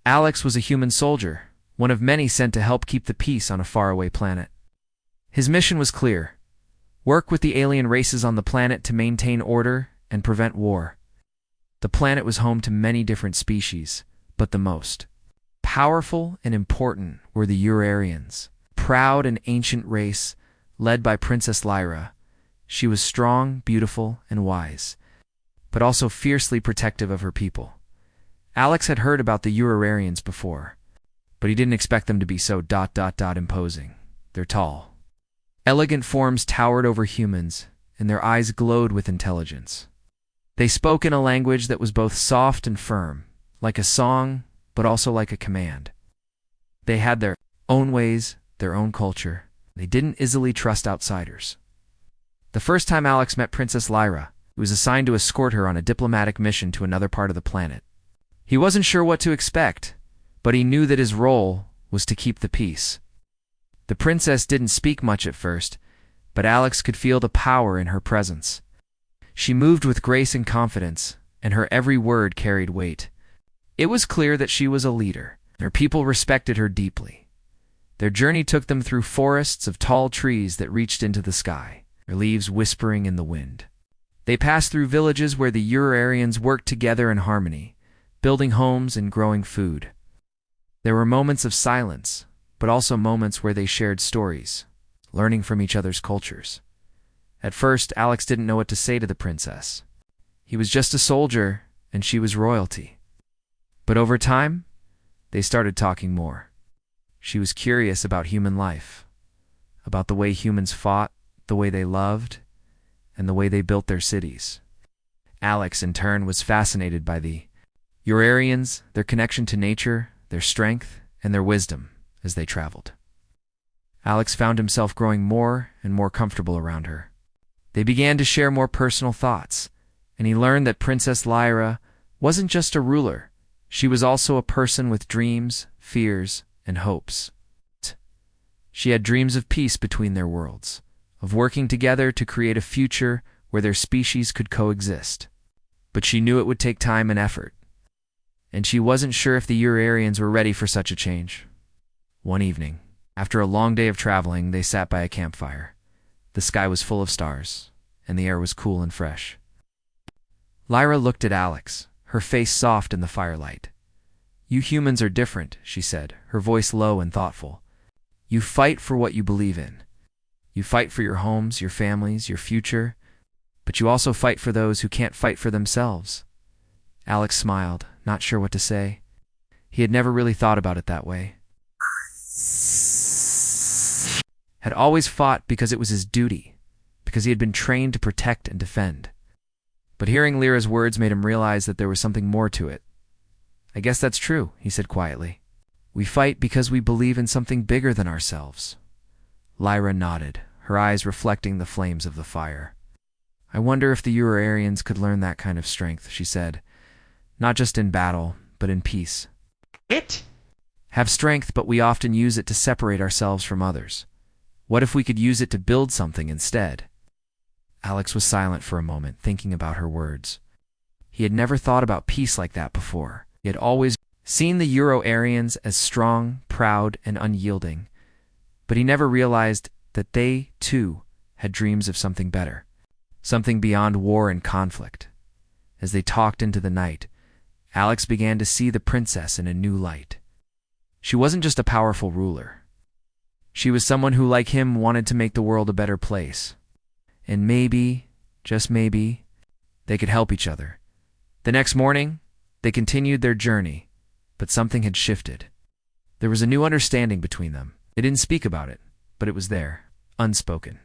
Alex was a human soldier, one of many sent to help keep the peace on a faraway planet. His mission was clear: work with the alien races on the planet to maintain order and prevent war. The planet was home to many different species, but the most powerful and important were the Urarians, proud and ancient race led by Princess Lyra. She was strong, beautiful, and wise, but also fiercely protective of her people. Alex had heard about the Urarians before, but he didn't expect them to be so imposing. They're tall. Elegant forms towered over humans, and their eyes glowed with intelligence. They spoke in a language that was both soft and firm, like a song, but also like a command. They had their own ways, their own culture. They didn't easily trust outsiders. The first time Alex met Princess Lyra, he was assigned to escort her on a diplomatic mission to another part of the planet. He wasn't sure what to expect, but he knew that his role was to keep the peace. The princess didn't speak much at first, but Alex could feel the power in her presence. She moved with grace and confidence, and her every word carried weight. It was clear that she was a leader. Her people respected her deeply. Their journey took them through forests of tall trees that reached into the sky, their leaves whispering in the wind. They passed through villages where the Urarians worked together in harmony, building homes and growing food. There were moments of silence, but also moments where they shared stories, learning from each other's cultures. At first, Alex didn't know what to say to the princess. He was just a soldier, and she was royalty. But over time, they started talking more. She was curious about human life, about the way humans fought, the way they loved, and the way they built their cities. Alex, in turn, was fascinated by the Urarians, their connection to nature, their strength, and their wisdom as they traveled. Alex found himself growing more and more comfortable around her. They began to share more personal thoughts, and he learned that Princess Lyra wasn't just a ruler. She was also a person with dreams, fears, and hopes. She had dreams of peace between their worlds, of working together to create a future where their species could coexist. But she knew it would take time and effort, and she wasn't sure if the Urarians were ready for such a change. One evening, after a long day of traveling, they sat by a campfire. The sky was full of stars, and the air was cool and fresh. Lyra looked at Alex, her face soft in the firelight. "You humans are different," she said, her voice low and thoughtful. "You fight for what you believe in. You fight for your homes, your families, your future, but you also fight for those who can't fight for themselves." Alex smiled, not sure what to say. He had never really thought about it that way. Had always fought because it was his duty, because he had been trained to protect and defend. But hearing Lyra's words made him realize that there was something more to it. "I guess that's true," he said quietly. "We fight because we believe in something bigger than ourselves." Lyra nodded, her eyes reflecting the flames of the fire. "I wonder if the Urarians could learn that kind of strength," she said. "Not just in battle, but in peace. Have strength, but we often use it to separate ourselves from others. What if we could use it to build something instead?" Alex was silent for a moment, thinking about her words. He had never thought about peace like that before. He had always seen the Urarians as strong, proud, and unyielding, but he never realized that they, too, had dreams of something better, something beyond war and conflict. As they talked into the night, Alex began to see the princess in a new light. She wasn't just a powerful ruler. She was someone who, like him, wanted to make the world a better place. And maybe, just maybe, they could help each other. The next morning, they continued their journey, but something had shifted. There was a new understanding between them. They didn't speak about it, but it was there, unspoken.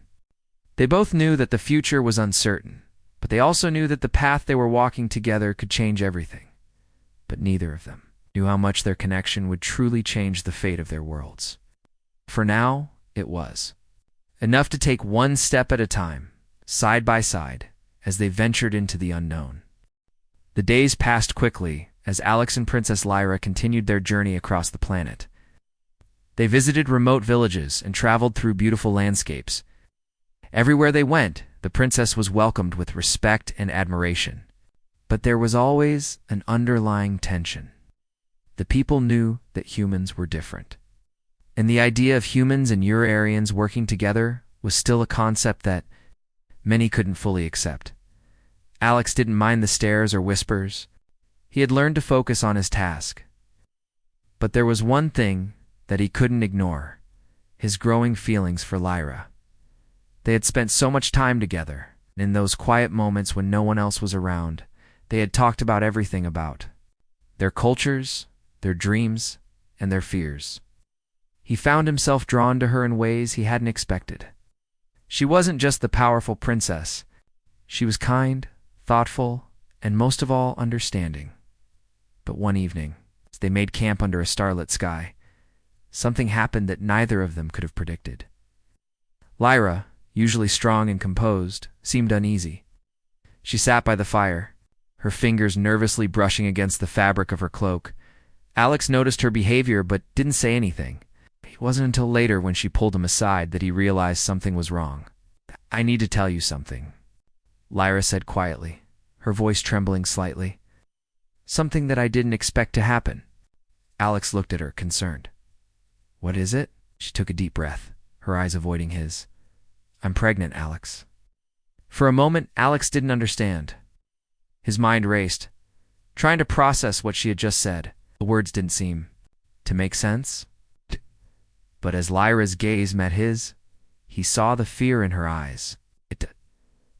They both knew that the future was uncertain, but they also knew that the path they were walking together could change everything. But neither of them knew how much their connection would truly change the fate of their worlds. For now, it was enough to take one step at a time, side by side, as they ventured into the unknown. The days passed quickly as Alex and Princess Lyra continued their journey across the planet. They visited remote villages and traveled through beautiful landscapes. Everywhere they went, the princess was welcomed with respect and admiration. But there was always an underlying tension. The people knew that humans were different. And the idea of humans and Ur-Aryans working together was still a concept that many couldn't fully accept. Alex didn't mind the stares or whispers. He had learned to focus on his task. But there was one thing that he couldn't ignore: his growing feelings for Lyra. They had spent so much time together, and in those quiet moments when no one else was around, they had talked about everything: about their cultures, their dreams, and their fears. He found himself drawn to her in ways he hadn't expected. She wasn't just the powerful princess. She was kind, thoughtful, and most of all, understanding. But one evening, as they made camp under a starlit sky, something happened that neither of them could have predicted. Lyra, usually strong and composed, seemed uneasy. She sat by the fire, her fingers nervously brushing against the fabric of her cloak. Alex noticed her behavior but didn't say anything. It wasn't until later, when she pulled him aside, that he realized something was wrong. "I need to tell you something," Lyra said quietly, her voice trembling slightly. "Something that I didn't expect to happen." Alex looked at her, concerned. "What is it?" She took a deep breath, her eyes avoiding his. "I'm pregnant, Alex." For a moment, Alex didn't understand. His mind raced, trying to process what she had just said. The words didn't seem to make sense. But as Lyra's gaze met his, he saw the fear in her eyes.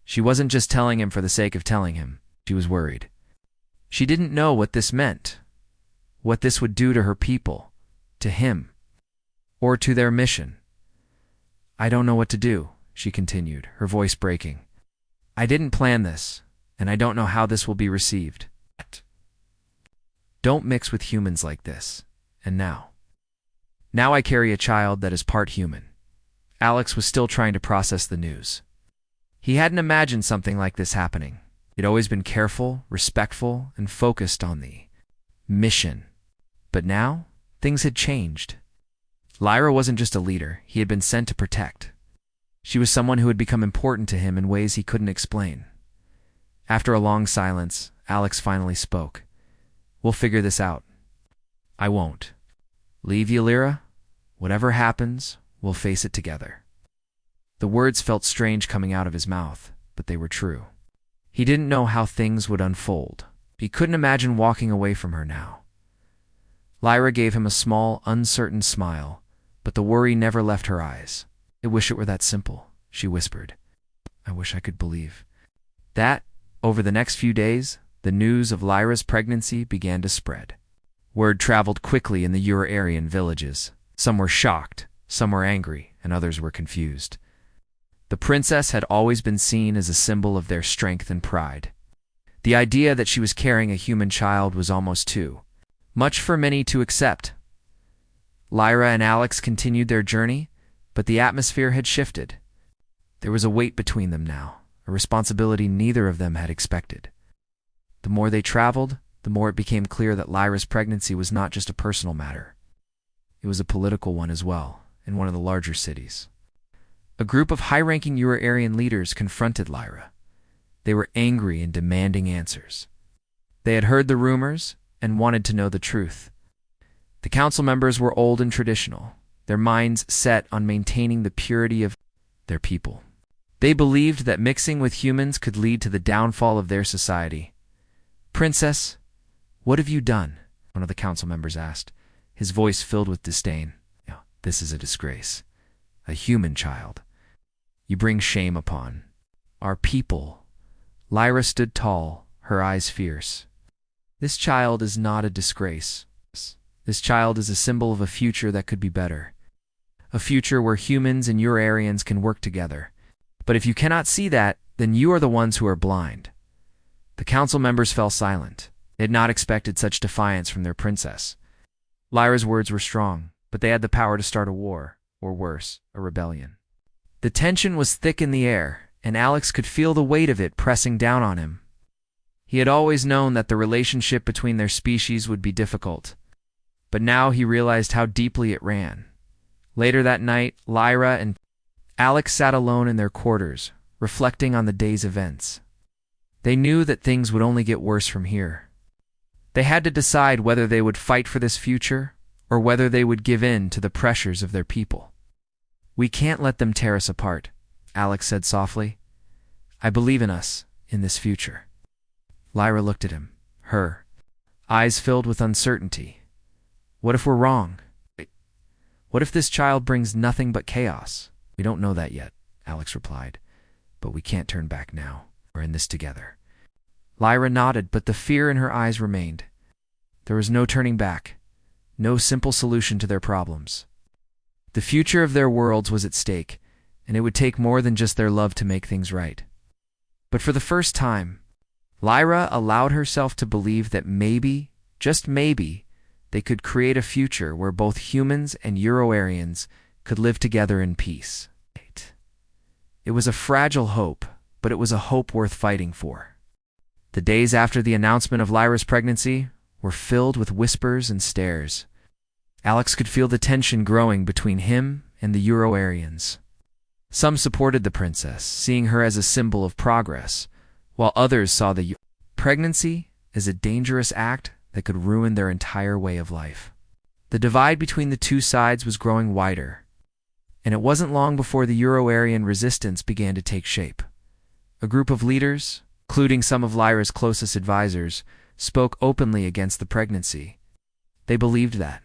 She wasn't just telling him for the sake of telling him. She was worried. She didn't know what this meant, what this would do to her people, to him, or to their mission. "I don't know what to do," she continued, her voice breaking. "I didn't plan this, and I don't know how this will be received. Don't mix with humans like this. And now I carry a child that is part human." Alex was still trying to process the news. He hadn't imagined something like this happening. He'd always been careful, respectful, and focused on the mission. But now, things had changed. Lyra wasn't just a leader he had been sent to protect. She was someone who had become important to him in ways he couldn't explain. After a long silence, Alex finally spoke. "We'll figure this out." "I won't leave you, Lyra. Whatever happens, we'll face it together." The words felt strange coming out of his mouth, but they were true. He didn't know how things would unfold. He couldn't imagine walking away from her now. Lyra gave him a small, uncertain smile, but the worry never left her eyes. "I wish it were that simple," she whispered. "I wish I could believe." Over the next few days, the news of Lyra's pregnancy began to spread. Word traveled quickly in the Ur-Aryan villages. Some were shocked, some were angry, and others were confused. The princess had always been seen as a symbol of their strength and pride. The idea that she was carrying a human child was almost too much for many to accept. Lyra and Alex continued their journey, but the atmosphere had shifted. There was a weight between them now, a responsibility neither of them had expected. The more they traveled, the more it became clear that Lyra's pregnancy was not just a personal matter. It was a political one as well, in one of the larger cities. A group of high-ranking Ur-Aryan leaders confronted Lyra. They were angry and demanding answers. They had heard the rumors and wanted to know the truth. The council members were old and traditional, their minds set on maintaining the purity of their people. They believed that mixing with humans could lead to the downfall of their society. "Princess, what have you done?" one of the council members asked, his voice filled with disdain. "This is a disgrace. A human child. You bring shame upon our people." Lyra stood tall, her eyes fierce. "This child is not a disgrace. This child is a symbol of a future that could be better. A future where humans and Ur-Aryans can work together. But if you cannot see that, then you are the ones who are blind." The council members fell silent. They had not expected such defiance from their princess. Lyra's words were strong, but they had the power to start a war, or worse, a rebellion. The tension was thick in the air, and Alex could feel the weight of it pressing down on him. He had always known that the relationship between their species would be difficult, but now he realized how deeply it ran. Later that night, Lyra and Alex sat alone in their quarters, reflecting on the day's events. They knew that things would only get worse from here. They had to decide whether they would fight for this future or whether they would give in to the pressures of their people. "We can't let them tear us apart," Alex said softly. "I believe in us, in this future." Lyra looked at him, her eyes filled with uncertainty. "What if we're wrong? What if this child brings nothing but chaos?" "We don't know that yet," Alex replied, "but we can't turn back now. We're in this together." Lyra nodded, but the fear in her eyes remained. There was no turning back, no simple solution to their problems. The future of their worlds was at stake, and it would take more than just their love to make things right. But for the first time, Lyra allowed herself to believe that maybe, just maybe, they could create a future where both humans and Euro-Aryans could live together in peace. It was a fragile hope, but it was a hope worth fighting for. The days after the announcement of Lyra's pregnancy were filled with whispers and stares. Alex could feel the tension growing between him and the Euro-Aryans. Some supported the princess, seeing her as a symbol of progress, while others saw the pregnancy as a dangerous act that could ruin their entire way of life. The divide between the two sides was growing wider, and it wasn't long before the Euro-Aryan resistance began to take shape. A group of leaders, including some of Lyra's closest advisors, spoke openly against the pregnancy. They believed that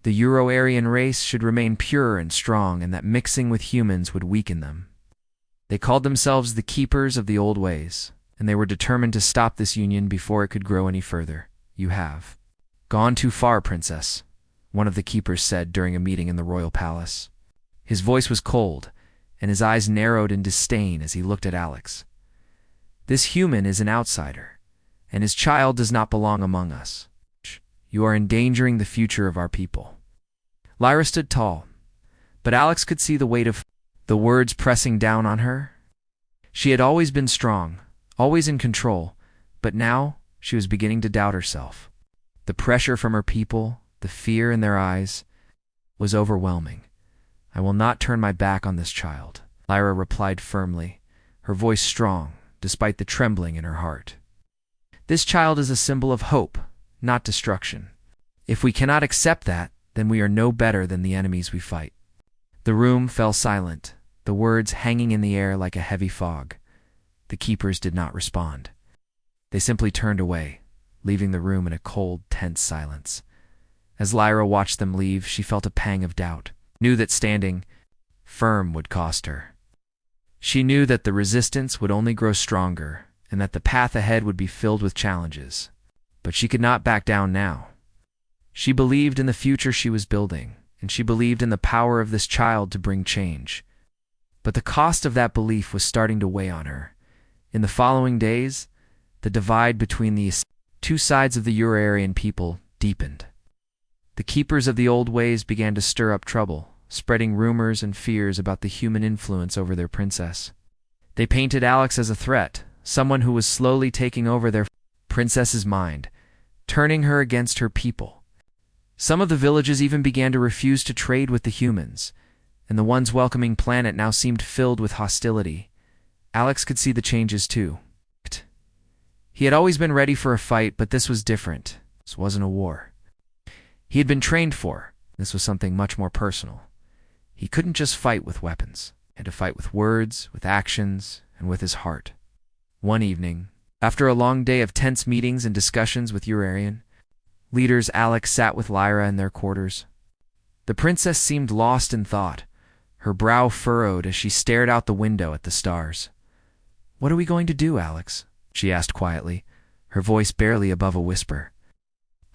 the Euro-Aryan race should remain pure and strong, and that mixing with humans would weaken them. They called themselves the Keepers of the Old Ways, and they were determined to stop this union before it could grow any further. "You have gone too far, princess," one of the keepers said during a meeting in the royal palace. His voice was cold, and his eyes narrowed in disdain as he looked at Alex. "This human is an outsider, and his child does not belong among us. You are endangering the future of our people." Lyra stood tall, but Alex could see the weight of the words pressing down on her. She had always been strong, always in control, but now she was beginning to doubt herself. The pressure from her people, the fear in their eyes, was overwhelming. "I will not turn my back on this child," Lyra replied firmly, her voice strong, despite the trembling in her heart. "This child is a symbol of hope, not destruction. If we cannot accept that, then we are no better than the enemies we fight." The room fell silent, the words hanging in the air like a heavy fog. The keepers did not respond. They simply turned away, leaving the room in a cold, tense silence. As Lyra watched them leave, she felt a pang of doubt, knew that standing firm would cost her. She knew that the resistance would only grow stronger, and that the path ahead would be filled with challenges. But she could not back down now. She believed in the future she was building, and she believed in the power of this child to bring change. But the cost of that belief was starting to weigh on her. In the following days, the divide between the two sides of the Euro-Aryan people deepened. The keepers of the old ways began to stir up trouble, spreading rumors and fears about the human influence over their princess. They painted Alex as a threat, someone who was slowly taking over their princess's mind, turning her against her people. Some of the villages even began to refuse to trade with the humans, and the once welcoming planet now seemed filled with hostility. Alex could see the changes too. He had always been ready for a fight, but this was different. This wasn't a war he had been trained for. This was something much more personal. He couldn't just fight with weapons. He had to fight with words, with actions, and with his heart. One evening, after a long day of tense meetings and discussions with Euro-Aryan leaders, Alex sat with Lyra in their quarters. The princess seemed lost in thought, her brow furrowed as she stared out the window at the stars. "What are we going to do, Alex?" she asked quietly, her voice barely above a whisper.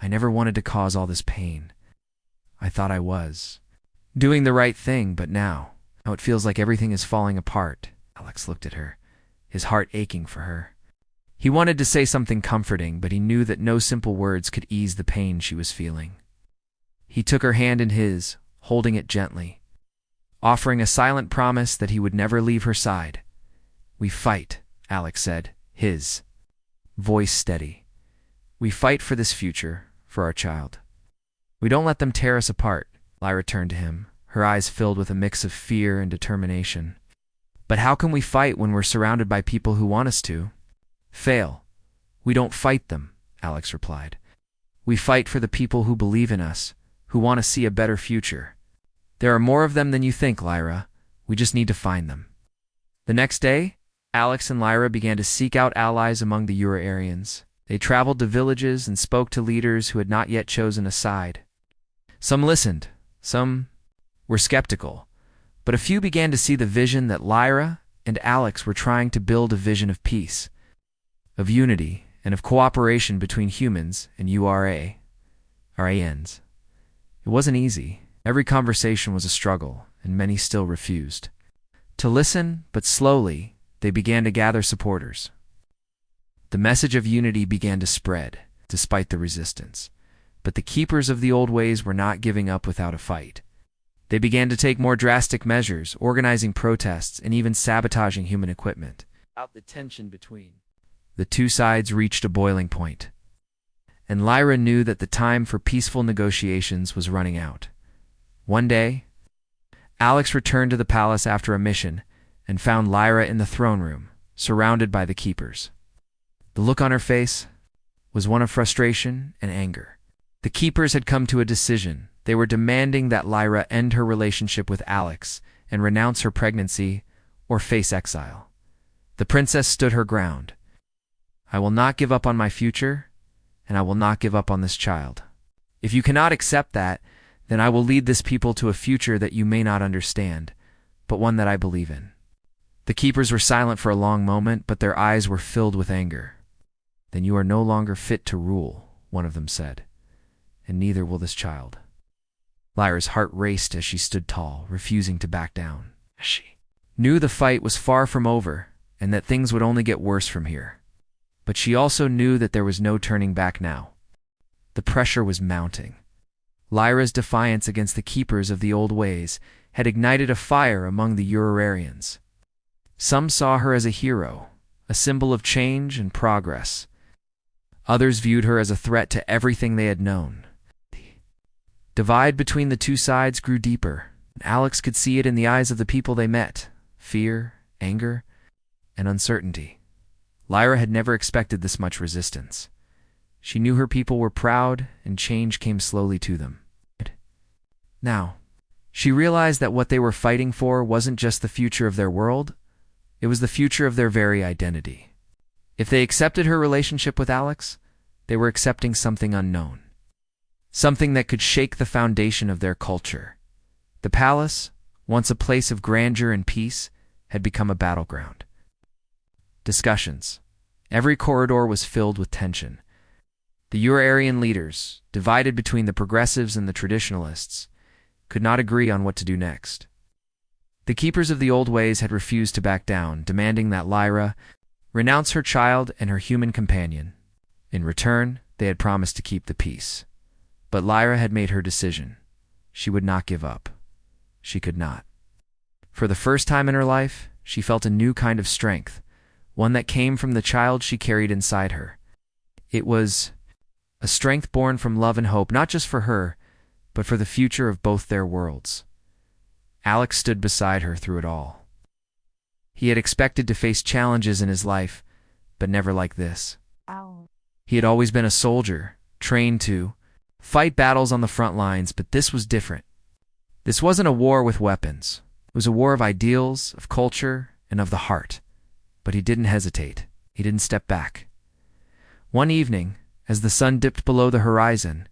"I never wanted to cause all this pain. I thought I was doing the right thing, but now it feels like everything is falling apart." Alex looked at her, his heart aching for her. He wanted to say something comforting, but he knew that no simple words could ease the pain she was feeling. He took her hand in his, holding it gently, offering a silent promise that he would never leave her side. "We fight," Alex said, his voice steady. "We fight for this future, for our child. We don't let them tear us apart." Lyra turned to him, her eyes filled with a mix of fear and determination. "But how can we fight when we're surrounded by people who want us to fail?" "We don't fight them," Alex replied. We fight for the people who believe in us, who want to see a better future. There are more of them than you think, Lyra. We just need to find them." The next day, Alex and Lyra began to seek out allies among the Ura-Aryans. They traveled to villages and spoke to leaders who had not yet chosen a side. Some listened, some were skeptical, but a few began to see the vision that Lyra and Alex were trying to build, a vision of peace, of unity, and of cooperation between humans and Ura-Aryans. It wasn't easy. Every conversation was a struggle, and many still refused to listen, but slowly they began to gather supporters. The message of unity began to spread, despite the resistance. But the keepers of the old ways were not giving up without a fight. They began to take more drastic measures, organizing protests and even sabotaging human equipment. The tension between the two sides reached a boiling point, and Lyra knew that the time for peaceful negotiations was running out. One day, Alex returned to the palace after a mission and found Lyra in the throne room, surrounded by the keepers. The look on her face was one of frustration and anger. The keepers had come to a decision. They were demanding that Lyra end her relationship with Alex and renounce her pregnancy or face exile. The princess stood her ground. "I will not give up on my future, and I will not give up on this child. If you cannot accept that, then I will lead this people to a future that you may not understand, but one that I believe in." The keepers were silent for a long moment, but their eyes were filled with anger. "Then you are no longer fit to rule," one of them said, "and neither will this child." Lyra's heart raced as she stood tall, refusing to back down. She knew the fight was far from over, and that things would only get worse from here. But she also knew that there was no turning back now. The pressure was mounting. Lyra's defiance against the keepers of the old ways had ignited a fire among the Ura-Aryans. Some saw her as a hero, a symbol of change and progress. Others viewed her as a threat to everything they had known. The divide between the two sides grew deeper, and Alex could see it in the eyes of the people they met: fear, anger, and uncertainty. Lyra had never expected this much resistance. She knew her people were proud, and change came slowly to them. Now, she realized that what they were fighting for wasn't just the future of their world, it was the future of their very identity. If they accepted her relationship with Alex, they were accepting something unknown, something that could shake the foundation of their culture. The palace, once a place of grandeur and peace, had become a battleground. Discussions. Every corridor was filled with tension. The Ura-Aryan leaders, divided between the progressives and the traditionalists, could not agree on what to do next. The keepers of the old ways had refused to back down, demanding that Lyra renounce her child and her human companion. In return, they had promised to keep the peace. But Lyra had made her decision. She would not give up. She could not. For the first time in her life, she felt a new kind of strength, one that came from the child she carried inside her. It was a strength born from love and hope, not just for her, but for the future of both their worlds. Alex stood beside her through it all. He had expected to face challenges in his life, but never like this. He had always been a soldier, trained to fight battles on the front lines, but this was different. This wasn't a war with weapons. It was a war of ideals, of culture, and of the heart. But he didn't hesitate. He didn't step back. One evening, as the sun dipped below the horizon,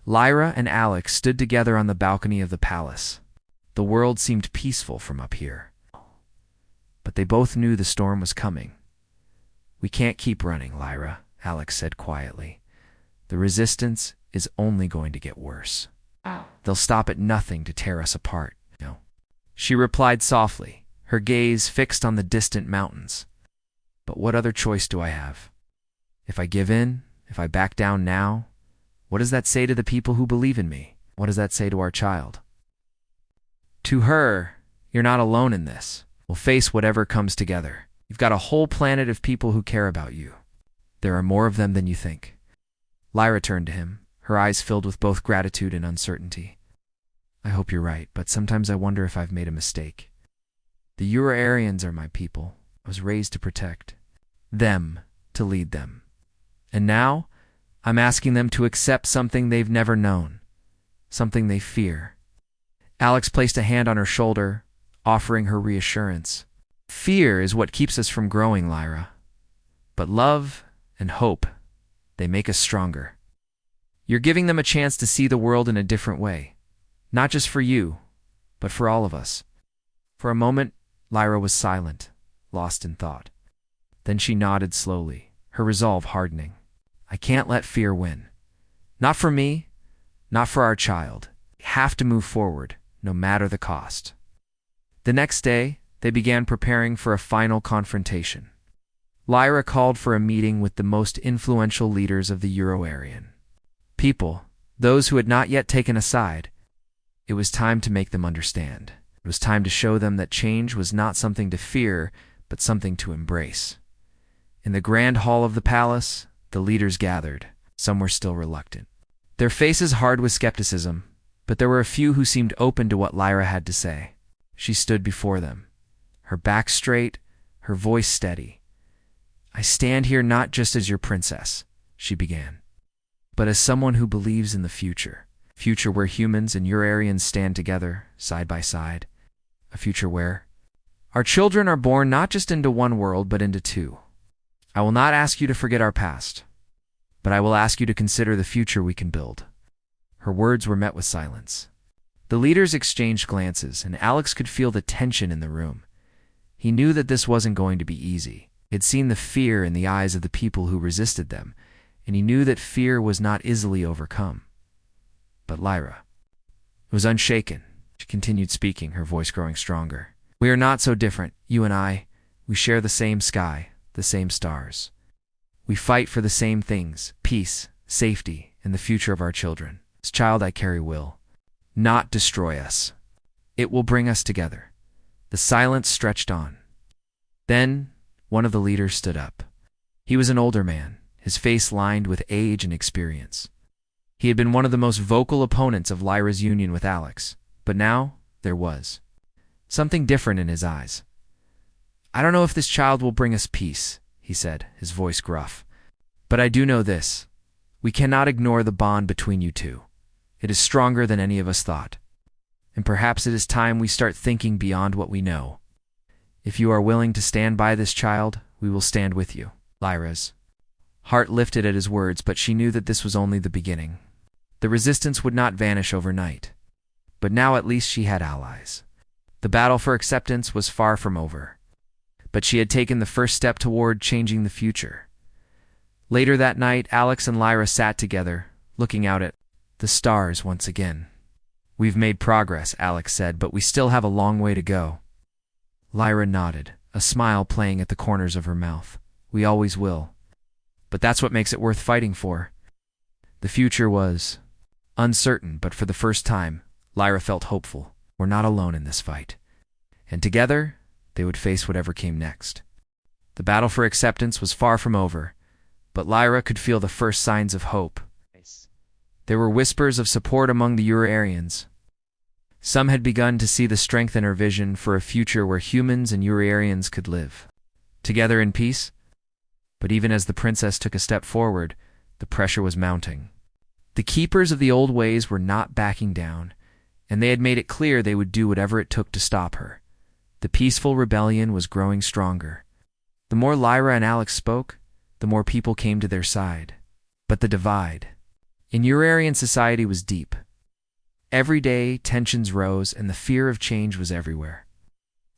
Lyra and Alex stood together on the balcony of the palace. The world seemed peaceful from up here. But they both knew the storm was coming. "We can't keep running, Lyra," Alex said quietly. "The resistance is only going to get worse. They'll stop at nothing to tear us apart." "No," she replied softly, her gaze fixed on the distant mountains. "But what other choice do I have? If I give in, if I back down now, what does that say to the people who believe in me? What does that say to our child?" To her, "You're not alone in this. We'll face whatever comes together. You've got a whole planet of people who care about you. There are more of them than you think." Lyra turned to him, her eyes filled with both gratitude and uncertainty. "I hope you're right, but sometimes I wonder if I've made a mistake. The Ura-Aryans are my people. I was raised to protect them, to lead them. And now, I'm asking them to accept something they've never known, something they fear. Alex placed a hand on her shoulder, offering her reassurance. Fear is what keeps us from growing, Lyra. But love and hope, they make us stronger. You're giving them a chance to see the world in a different way, not just for you, but for all of us. For a moment, Lyra was silent, lost in thought. Then she nodded slowly, her resolve hardening. I can't let fear win. Not for me, not for our child. We have to move forward, no matter the cost. The next day, they began preparing for a final confrontation. Lyra called for a meeting with the most influential leaders of the Euro-Aryan people, those who had not yet taken a side. It was time to make them understand. It was time to show them that change was not something to fear, but something to embrace. In the grand hall of the palace, the leaders gathered. Some were still reluctant, their faces hard with skepticism, but there were a few who seemed open to what Lyra had to say. She stood before them, her back straight, her voice steady. I stand here not just as your princess, she began, but as someone who believes in the future. Future where humans and Euro-Aryans stand together, side by side. A future where our children are born not just into one world, but into two. I will not ask you to forget our past, but I will ask you to consider the future we can build. Her words were met with silence. The leaders exchanged glances, and Alex could feel the tension in the room. He knew that this wasn't going to be easy. He had seen the fear in the eyes of the people who resisted them, and he knew that fear was not easily overcome. But Lyra was unshaken. She continued speaking, her voice growing stronger. We are not so different, you and I. We share the same sky, the same stars. We fight for the same things, peace, safety, and the future of our children. This child I carry will not destroy us. It will bring us together. The silence stretched on. Then one of the leaders stood up. He was an older man, his face lined with age and experience. He had been one of the most vocal opponents of Lyra's union with Alex, but now there was something different in his eyes. I don't know if this child will bring us peace, he said, his voice gruff. But I do know this. We cannot ignore the bond between you two. It is stronger than any of us thought. And perhaps it is time we start thinking beyond what we know. If you are willing to stand by this child, we will stand with you. Lyra's heart lifted at his words, but she knew that this was only the beginning. The resistance would not vanish overnight. But now at least she had allies. The battle for acceptance was far from over. But she had taken the first step toward changing the future. Later that night, Alex and Lyra sat together, looking out at the stars once again. We've made progress, Alex said, but we still have a long way to go. Lyra nodded, a smile playing at the corners of her mouth. We always will. But that's what makes it worth fighting for. The future was uncertain, but for the first time, Lyra felt hopeful. We're not alone in this fight. And together, they would face whatever came next. The battle for acceptance was far from over, but Lyra could feel the first signs of hope. There were whispers of support among the Euro-Aryans. Some had begun to see the strength in her vision for a future where humans and Euro-Aryans could live together in peace. But even as the princess took a step forward, the pressure was mounting. The keepers of the old ways were not backing down, and they had made it clear they would do whatever it took to stop her. The peaceful rebellion was growing stronger. The more Lyra and Alex spoke, the more people came to their side. But the divide in Euro-Aryan society was deep. Every day, tensions rose, and the fear of change was everywhere.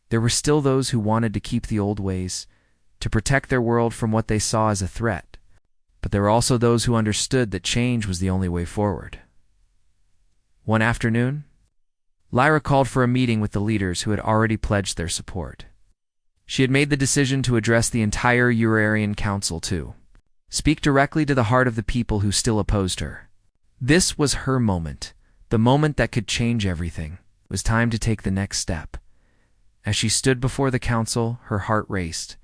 There were still those who wanted to keep the old ways, to protect their world from what they saw as a threat. But there were also those who understood that change was the only way forward. One afternoon, Lyra called for a meeting with the leaders who had already pledged their support. She had made the decision to address the entire Euro-Aryan Council too. Speak directly to the heart of the people who still opposed her. This was her moment, the moment that could change everything. It was time to take the next step. As she stood before the council, her heart raced.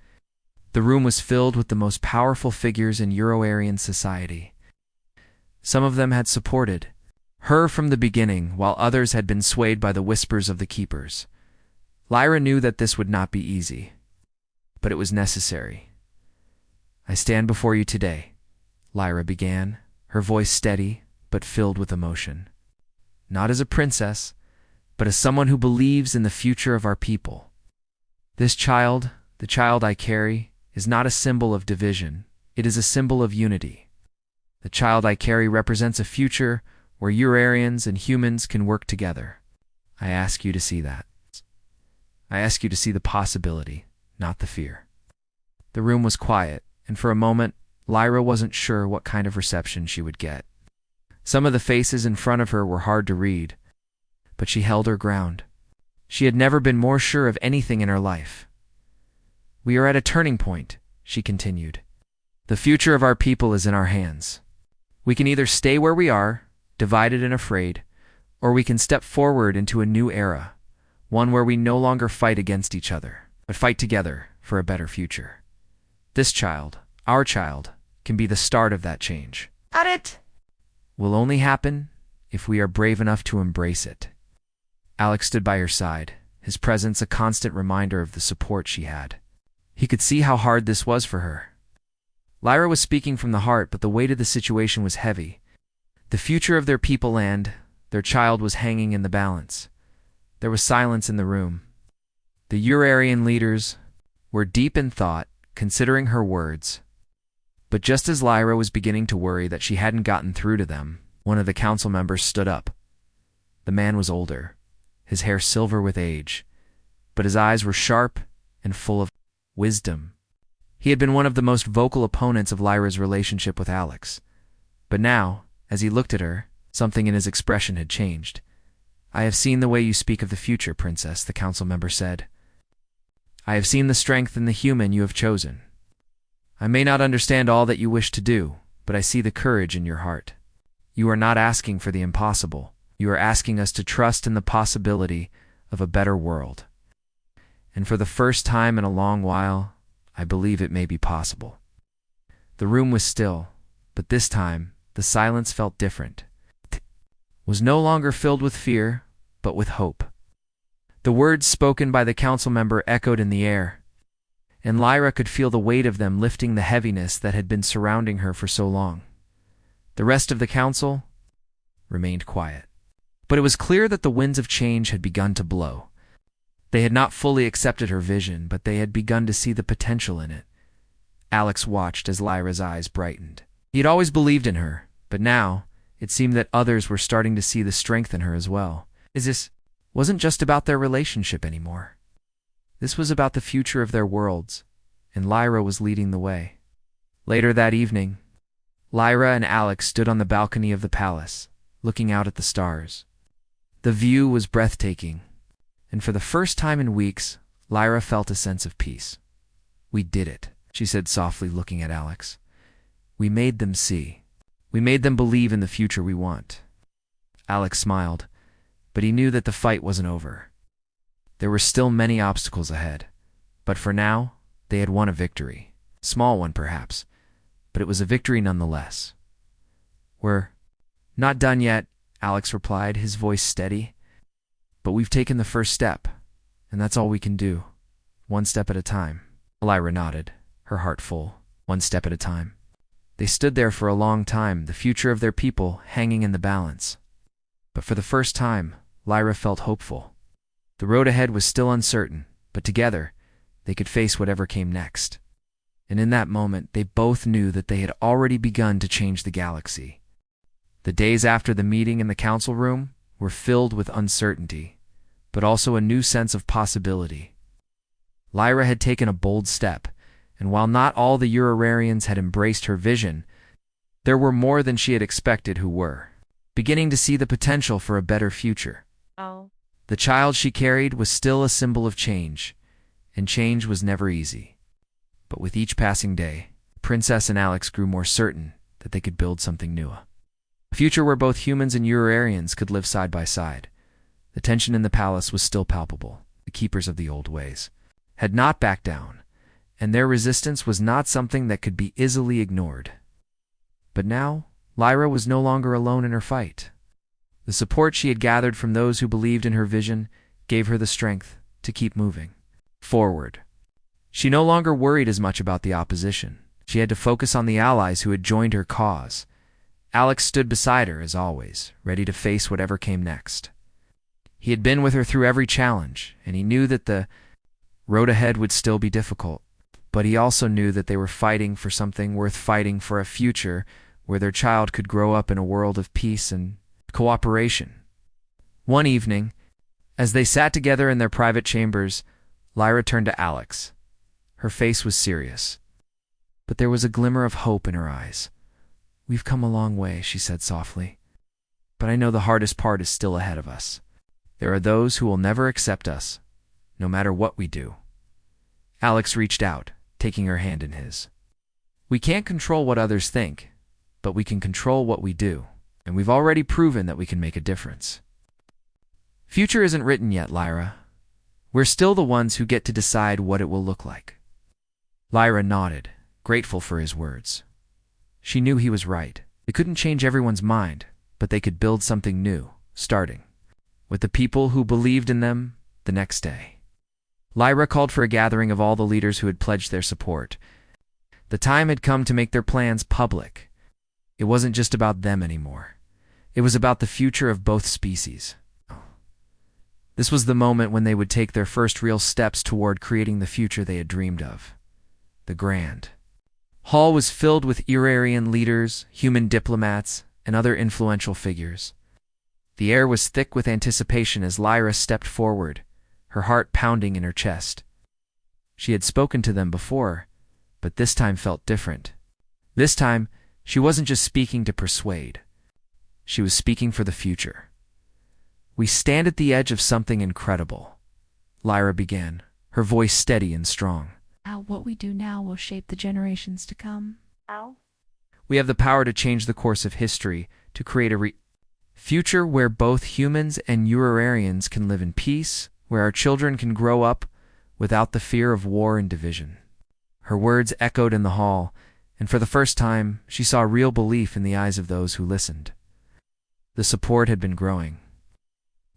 The room was filled with the most powerful figures in Euro-Aryan society. Some of them had supported her from the beginning, while others had been swayed by the whispers of the keepers. Lyra knew that this would not be easy, but it was necessary. I stand before you today, Lyra began, her voice steady but filled with emotion. "Not as a princess, but as someone who believes in the future of our people. This child, the child I carry, is not a symbol of division. It is a symbol of unity. The child I carry represents a future where Eurarians and humans can work together. I ask you to see that. I ask you to see the possibility, not the fear." The room was quiet, and for a moment, Lyra wasn't sure what kind of reception she would get. Some of the faces in front of her were hard to read, but she held her ground. She had never been more sure of anything in her life. "We are at a turning point," she continued. "The future of our people is in our hands. We can either stay where we are, divided and afraid, or we can step forward into a new era, one where we no longer fight against each other, but fight together for a better future. This child, our child, can be the start of that change. At it! Will only happen if we are brave enough to embrace it." Alex stood by her side, his presence a constant reminder of the support she had. He could see how hard this was for her. Lyra was speaking from the heart, but the weight of the situation was heavy. The future of their people and their child was hanging in the balance. There was silence in the room. The Eurarian leaders were deep in thought, considering her words. But just as Lyra was beginning to worry that she hadn't gotten through to them, one of the council members stood up. The man was older, his hair silver with age, but his eyes were sharp and full of wisdom. He had been one of the most vocal opponents of Lyra's relationship with Alex. But now, as he looked at her, something in his expression had changed. "I have seen the way you speak of the future, Princess," the council member said. "I have seen the strength in the human you have chosen. I may not understand all that you wish to do, but I see the courage in your heart. You are not asking for the impossible. You are asking us to trust in the possibility of a better world. And for the first time in a long while, I believe it may be possible." The room was still, but this time, the silence felt different. It was no longer filled with fear, but with hope. The words spoken by the council member echoed in the air, and Lyra could feel the weight of them lifting the heaviness that had been surrounding her for so long. The rest of the council remained quiet. But it was clear that the winds of change had begun to blow. They had not fully accepted her vision, but they had begun to see the potential in it. Alex watched as Lyra's eyes brightened. He had always believed in her, but now it seemed that others were starting to see the strength in her as well. This wasn't just about their relationship anymore. This was about the future of their worlds, and Lyra was leading the way. Later that evening, Lyra and Alex stood on the balcony of the palace, looking out at the stars. The view was breathtaking, and for the first time in weeks, Lyra felt a sense of peace. "We did it," she said softly, looking at Alex. "We made them see. We made them believe in the future we want." Alex smiled, but he knew that the fight wasn't over. There were still many obstacles ahead, but for now, they had won a victory. Small one, perhaps, but it was a victory nonetheless. "We're not done yet," Alex replied, his voice steady. "But we've taken the first step, and that's all we can do. One step at a time." Lyra nodded, her heart full. One step at a time. They stood there for a long time, the future of their people hanging in the balance. But for the first time, Lyra felt hopeful. The road ahead was still uncertain, but together, they could face whatever came next. And in that moment, they both knew that they had already begun to change the galaxy. The days after the meeting in the council room were filled with uncertainty, but also a new sense of possibility. Lyra had taken a bold step, and while not all the Eurarians had embraced her vision, there were more than she had expected who were, beginning to see the potential for a better future. Oh. The child she carried was still a symbol of change, and change was never easy. But with each passing day, Princess and Alex grew more certain that they could build something new. A future where both humans and Eurarians could live side by side. The tension in the palace was still palpable. The keepers of the old ways had not backed down, and their resistance was not something that could be easily ignored. But now, Lyra was no longer alone in her fight. The support she had gathered from those who believed in her vision gave her the strength to keep moving forward. She no longer worried as much about the opposition. She had to focus on the allies who had joined her cause, Alex stood beside her, as always, ready to face whatever came next. He had been with her through every challenge, and he knew that the road ahead would still be difficult. But he also knew that they were fighting for something worth fighting for, a future where their child could grow up in a world of peace and cooperation. One evening, as they sat together in their private chambers, Lyra turned to Alex. Her face was serious, but there was a glimmer of hope in her eyes. "We've come a long way," she said softly, "but I know the hardest part is still ahead of us. There are those who will never accept us, no matter what we do." Alex reached out, taking her hand in his. "We can't control what others think, but we can control what we do, and we've already proven that we can make a difference." "Future isn't written yet, Lyra. We're still the ones who get to decide what it will look like." Lyra nodded, grateful for his words. She knew he was right. They couldn't change everyone's mind, but they could build something new, starting with the people who believed in them the next day. Lyra called for a gathering of all the leaders who had pledged their support. The time had come to make their plans public. It wasn't just about them anymore. It was about the future of both species. This was the moment when they would take their first real steps toward creating the future they had dreamed of. The Grand Hall was filled with Irarian leaders, human diplomats, and other influential figures. The air was thick with anticipation as Lyra stepped forward, her heart pounding in her chest. She had spoken to them before, but this time felt different. This time, she wasn't just speaking to persuade. She was speaking for the future. "We stand at the edge of something incredible," Lyra began, her voice steady and strong. What we do now will shape the generations to come. "We have the power to change the course of history, to create a future where both humans and Eurarians can live in peace, where our children can grow up without the fear of war and division." Her words echoed in the hall, and for the first time, she saw real belief in the eyes of those who listened. The support had been growing,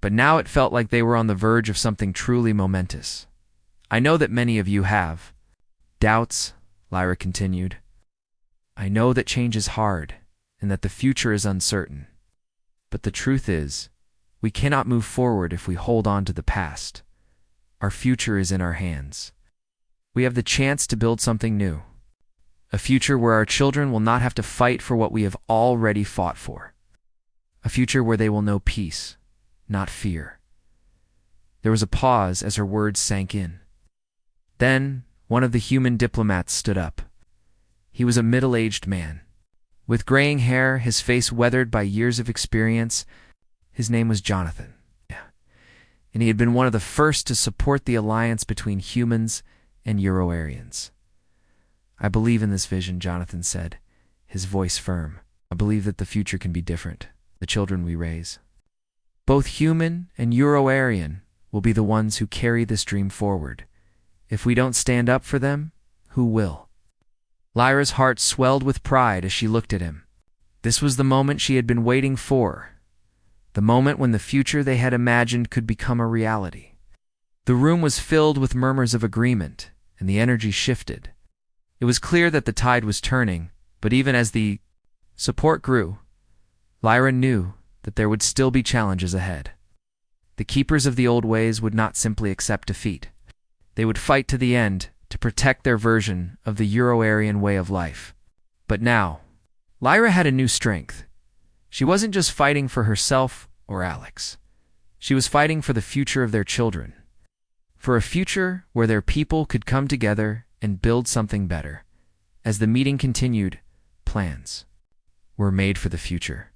but now it felt like they were on the verge of something truly momentous. "I know that many of you have doubts," Lyra continued. "I know that change is hard and that the future is uncertain. But the truth is, we cannot move forward if we hold on to the past. Our future is in our hands. We have the chance to build something new. A future where our children will not have to fight for what we have already fought for. A future where they will know peace, not fear." There was a pause as her words sank in. Then, one of the human diplomats stood up. He was a middle-aged man. With graying hair, his face weathered by years of experience. His name was Jonathan. And he had been one of the first to support the alliance between humans and Eurarians. "I believe in this vision," Jonathan said, his voice firm. "I believe that the future can be different, the children we raise. Both human and Eurarian will be the ones who carry this dream forward. If we don't stand up for them, who will?" Lyra's heart swelled with pride as she looked at him. This was the moment she had been waiting for. The moment when the future they had imagined could become a reality. The room was filled with murmurs of agreement, and the energy shifted. It was clear that the tide was turning, but even as the support grew, Lyra knew that there would still be challenges ahead. The keepers of the old ways would not simply accept defeat. They would fight to the end to protect their version of the Eurarian way of life. But now, Lyra had a new strength. She wasn't just fighting for herself or Alex. She was fighting for the future of their children. For a future where their people could come together and build something better. As the meeting continued, plans were made for the future.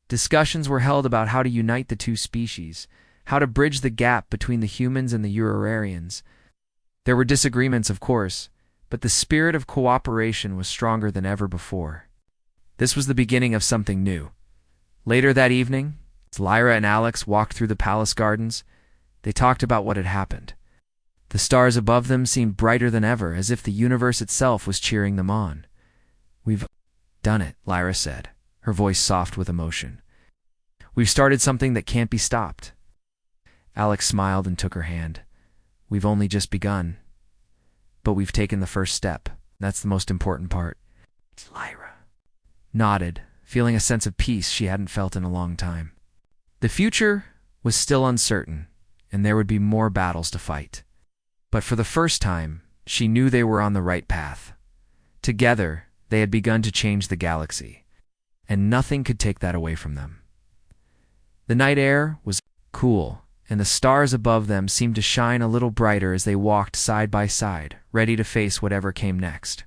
Discussions were held about how to unite the two species, how to bridge the gap between the humans and the Eurarians. There were disagreements, of course, but the spirit of cooperation was stronger than ever before. This was the beginning of something new. Later that evening, as Lyra and Alex walked through the palace gardens, they talked about what had happened. The stars above them seemed brighter than ever, as if the universe itself was cheering them on. "We've done it," Lyra said, her voice soft with emotion. "We've started something that can't be stopped." Alex smiled and took her hand. "We've only just begun. But we've taken the first step. That's the most important part." Lyra nodded, feeling a sense of peace she hadn't felt in a long time. The future was still uncertain, and there would be more battles to fight. But for the first time, she knew they were on the right path. Together, they had begun to change the galaxy, and nothing could take that away from them. The night air was cool, and the stars above them seemed to shine a little brighter as they walked side by side, ready to face whatever came next.